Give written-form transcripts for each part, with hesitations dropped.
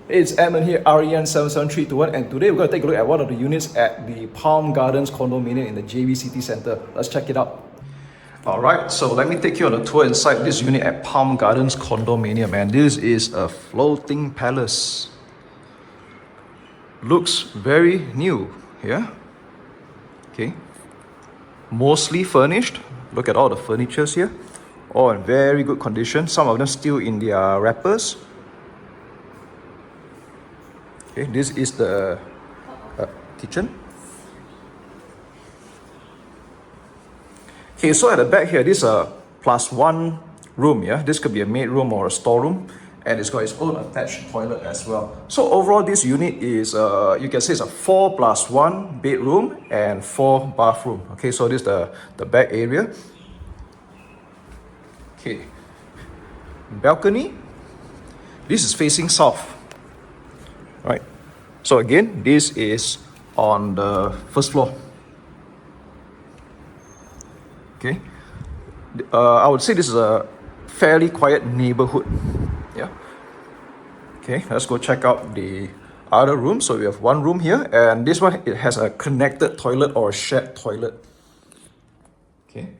It's Edmund here, REN77321, and today we're going to take a look at one of the units at the Palm Gardens condominium in the JB City Centre. Let's check it out. Alright, so let me take you on a tour inside this unit at Palm Gardens condominium, and this is a floating palace. Looks very new, yeah? Okay. Mostly furnished. Look at all the furnitures here. All in very good condition. Some of them still in their wrappers. Okay, this is the kitchen. Okay, so at the back here, this is a +1 room. Yeah, this could be a maid room or a storeroom, and it's got its own attached toilet as well. So overall, this unit is you can say it's a 4+1 bedroom and 4 bathroom. Okay, so this is the back area. Okay, balcony. This is facing south. Right, so again, this is on the first floor. Okay, I would say this is a fairly quiet neighborhood. Yeah. Okay, let's go check out the other room. So we have one room here, and this one, it has a connected toilet or a shared toilet. Okay,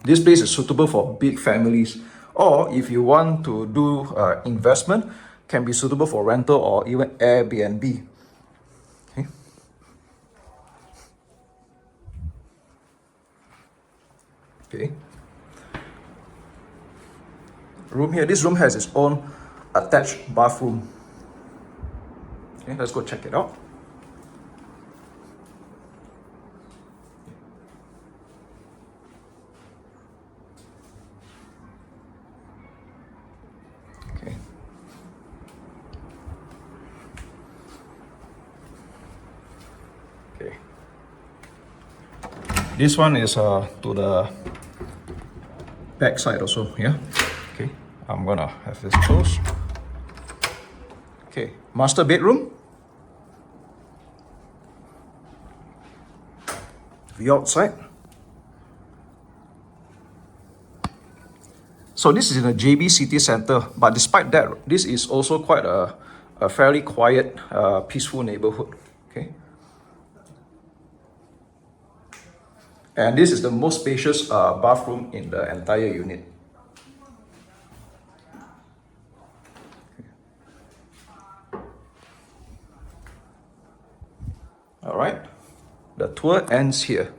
this place is suitable for big families, or if you want to do investment, can be suitable for rental or even Airbnb. Okay. Okay. Room here, this room has its own attached bathroom. Okay, let's go check it out. Okay. Okay. This one is to the back side also, yeah. Okay, I'm gonna have this closed. Okay, master bedroom. View outside. So this is in the JB City Centre, but despite that, this is also quite a fairly quiet, peaceful neighborhood. Okay. And this is the most spacious bathroom in the entire unit. All right, the tour ends here.